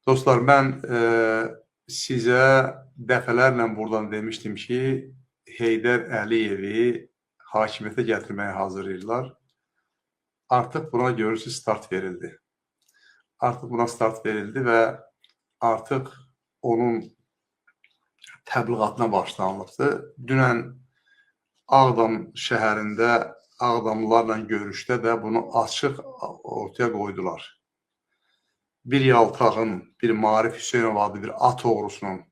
Dostlar, mən sizə dəfələrlə buradan demişdim ki, Heydər Əliyevi hakimiyyətə gətirməyə hazırlayırlar. Artıq buna görürsünüz start verildi. Artıq buna start verildi və artıq onun təbliğatına başlanılıbdır. Dünən Ağdam şəhərində Ağdamlılarla görüşdə də bunu açıq ortaya qoydular. Bir yaltağın, bir Maarif Hüseynov adlı bir at oğrusunun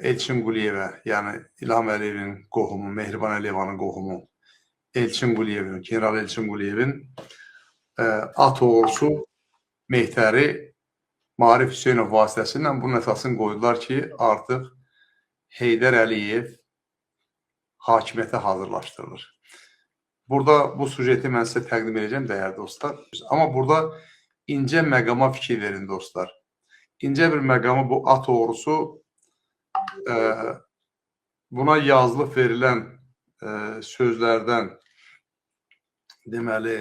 Elçin Quliyevə, yəni İlham Əliyevin qohumu, Mehriban Əliyevanın qohumu Elçin Quliyevin, General Elçin Quliyevin at oğrusu Mehtəri Maarif Hüseynov vasitəsilə bunun əsasını qoydular ki, artıq Heydər Əliyev hakimiyyətə hazırlaşdırılır. Burada bu sujeti mən sizə təqdim edəcəm, dəyərli dostlar. Amma burada incə məqama fikir verin, dostlar. İncə bir məqamı bu at oğrusu buna yazılıb verilən sözlərdən deməli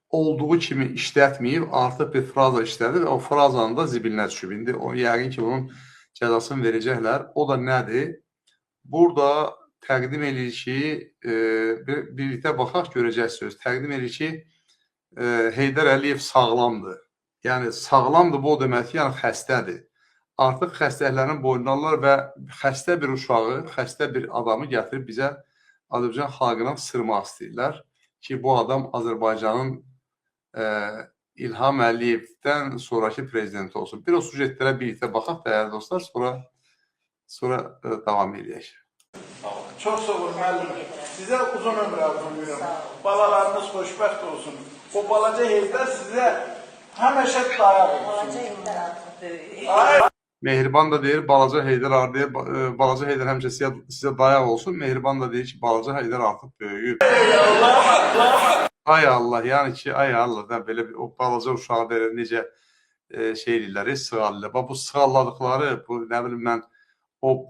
olduğu kimi işlətməyib, artıq bir fraza işlədi və o frazanın da zibilinə düşüb. İndi o, yəqin ki, bunun cəzasını verəcəklər. O da nədir? Burada təqdim edir ki, birlikdə baxaq, görəcəksiniz. Təqdim edir ki, Heydər Əliyev sağlamdır. Yəni, sağlamdır bu o demək ki, yəni xəstədir. Artıq xəstəliklərin boynuna alırlar və xəstə bir uşağı, xəstə bir adamı gətirib bizə Azərbaycan xalqına sırmaq istəyirlər ki, bu adam Azərbaycanın İlham Əliyevdən sonraki prezidenti olsun. Bir o sujetlərə birlikdə baxaq, dəyərli dostlar, sonra davam edək. Çox sağ olun, müəllim. Sizə uzun ömür arzulayıram. Balalarınız xoşbəxt olsun. O balaca Heydər sizə həmişə dayaq olsun. Balaca Heydər artıq böyük. Mehriban da deyir, balaca Heydər həmişə sizə dayaq olsun. Mehriban da deyir ki, balaca Heydər artıq böyüyüb. Ay Allah, yəni ki, ay Allah, belə o balaca uşağı belə necə şey edirlər, sığalırlar. Bu sığalladıqları, bu nə bilim mən, o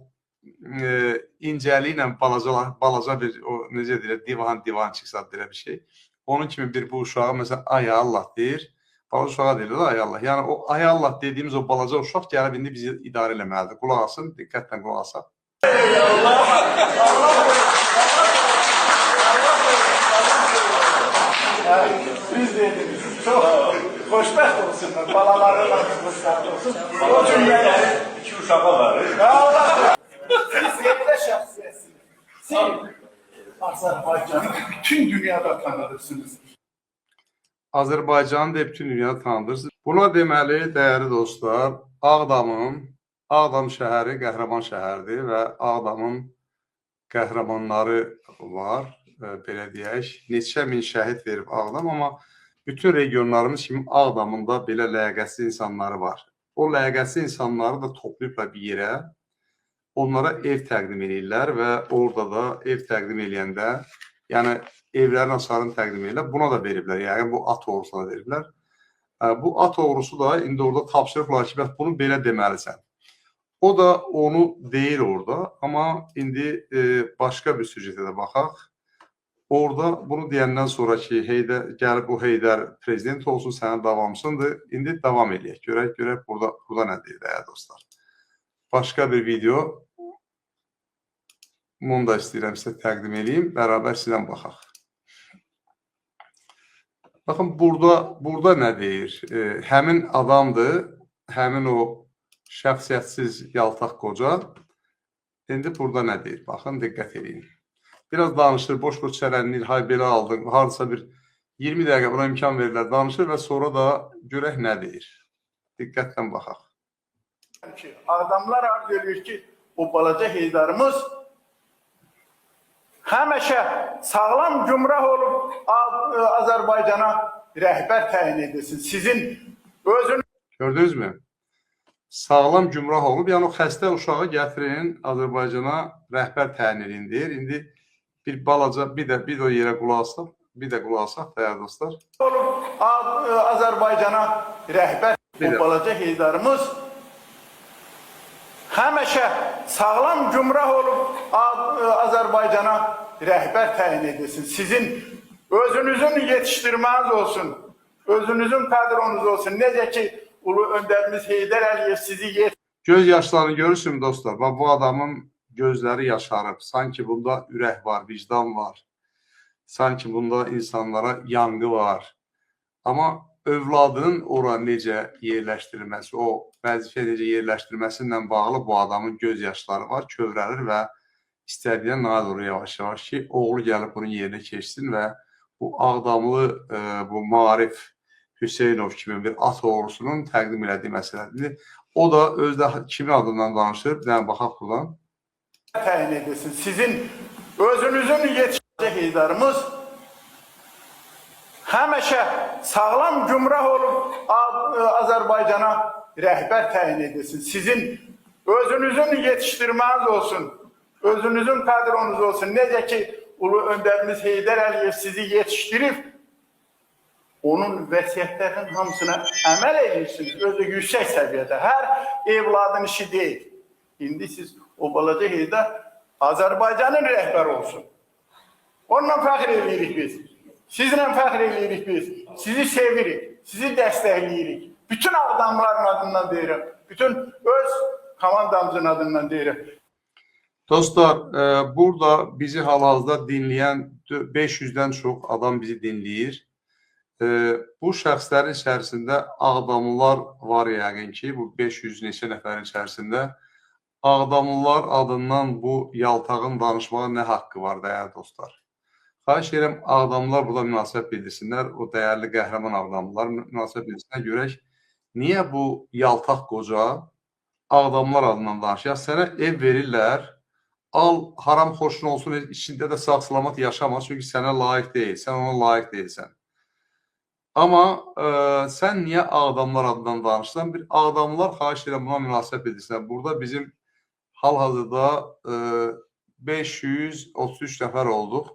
incəliklə balaca bir, necə deyirlər, divan çıxsa belə bir şey. Onun kimi bir bu uşağa, məsələn, ay Allah deyir, balaca uşağa deyirlər, ay Allah. Yəni o ay Allah dediyimiz o balaca uşaq gəlib indi bizi idarə eləməlidir. Qulaq asın, diqqətlə qulaq asaq. Biz dediniz, çox xoşbəxt olsunlar, balalarıyla xoşbəxt olsun. O cümlələri İki uşağı var. Allah! Siz yerdə şəxsiyyətsiniz. Siz Azərbaycanı bütün dünyada tanıdırsınız. Azərbaycanı da bütün dünyada tanıdırsınız. Buna deməli, dəyərli dostlar, Ağdam şəhəri qəhrəman şəhərdir və Ağdamın qəhrəmanları var. Belə deyək, neçə min şəhid verib Ağdam, amma bütün regionlarımız kimi Ağdamın da belə ləyaqətsiz insanları var. O ləyaqətsiz insanları da toplayıblar bir yerə, onlara ev təqdim edirlər və orada da ev təqdim eləyəndə, yəni evlərin hasarını təqdim edirlər, buna da veriblər, yəni bu at oğrusuna da veriblər. Bu at oğrusu da indi orada tapşırıqlar ki, bunu belə deməlisən. O da onu deyir orada, amma indi başqa bir süjetə də baxaq. Orada bunu deyəndən sonra ki, gəlib bu Heydər prezident olsun, sənin davamsındır. İndi davam edək. Görək burada nə deyir, dəyərli dostlar. Başqa bir video. Bunu da istəyirəm sizə təqdim edeyim. Bərabər sizlə baxaq. Baxın, burada nə deyir? Həmin adamdır, həmin o şəxsiyyətsiz yaltaq qoca. İndi burada nə deyir? Baxın, diqqət edin. Biraz danışır, boş-boş çərənliyir, hay belə aldın, haradasa bir 20 dəqiqə buna imkan verirlər, danışır və sonra da görək nə deyir. Diqqətlə baxaq. Adamlar arz edir ki, o balaca Heydarımız həmişə sağlam gümrah olub Azərbaycana rəhbər təyin edilsin. Sizin özünüz... Gördünüz mü? Sağlam gümrah olub, yəni o xəstə uşağı gətirin, Azərbaycana rəhbər təyin edin deyir. İndi bir balaca, bir də o yerə qulaq asaq, dəyərli dostlar. Olub Azərbaycana rəhbər, o balaca Heydarımız həmişə sağlam gümrah olub Azərbaycana rəhbər təyin edilsin. Sizin özünüzün yetişdirməniz olsun. Özünüzün kadronuz olsun. Necə ki ulu önderimiz Heydər Əliyev sizi Göz yaşlarını görürsün dostlar. Bax, bu adamın gözləri yaşarıb. Sanki bunda ürək var, vicdan var. Sanki bunda insanlara yanğı var. Amma övladının ora necə yerləşdirilməsi, o vəzifə necə yerləşdirilməsi bağlı bu adamın göz yaşları var, kövrəlir və istədiyə nail olur yavaş-yavaş ki, oğlu gəlib bunun yerinə keçsin və bu Ağdamlı, bu Maarif Hüseynov kimi bir at oğlusunun təqdim elədiyi məsələdir. O da özdə kimin adından danışır? Bir dənə baxaq buradan. təyin edilsin. Sizin özünüzün yetişəcək Heydarımız həmişə sağlam gümrah olub Azərbaycana rəhbər təyin edilsin. Sizin özünüzün yetişdirməniz olsun, özünüzün kadronuz olsun. Necə ki ulu önderimiz Heydər Əliyev sizi yetişdirib, onun vəsiyyətlərinin hamısına əməl edirsiniz. Özü yüksək səviyyədə. Hər evladın işi deyil. İndi siz o balaca Heydər Azərbaycanın rəhbəri olsun. Onunla fəxr edirik biz. Sizlə fəxr edirik biz. Sizi sevirik, sizi dəstəkləyirik. Bütün Ağdamların adından deyirəm. Bütün öz komandamızın adından deyirəm. Dostlar, burada bizi hal-hazırda dinləyən 500-dən çox adam bizi dinləyir. Bu şəxslərin içərisində Ağdamlılar var yəqin ki, bu 500 neçə nəfərin içərisində Ağdamlılar adından bu yaltağın danışmağa nə haqqı var dəyərli dostlar? Xahiş edirəm, Ağdamlılar burada münasibət bildirsinlər, o dəyərli qəhrəman Ağdamlılar münasibət bildirsinlər, görək, niyə bu yaltaq qoca Ağdamlılar adından danışır? Ya sənə ev verirlər, al, haram xoşun olsun, içində də sağ-salamat yaşama, çünki sənə layiq deyil, sən ona layiq deyilsən. Amma sən niyə Ağdamlar adından danışsan? Bir Ağdamlar xahiş edirəm buna münasibət bildirsinlər. Burada bizim hal-hazırda 533 nəfər olduq.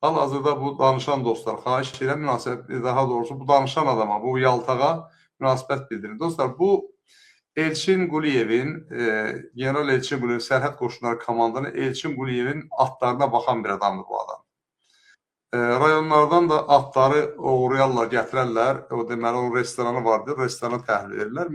Hal-hazırda bu danışan dostlar, xahiş edirəm münasibət, daha doğrusu bu danışan adama, bu yaltağa münasibət bildirin. Dostlar, bu Elçin Quliyevin, General Elçin Quliyev, Sərhəd Qoşunları komandanı Elçin Quliyevin atlarına baxan bir adamdır bu adam. Rayonlardan da atları uğrayarlar, gətirərlər. O deməli, onun restoranı vardır, restorana təhvil verirlər.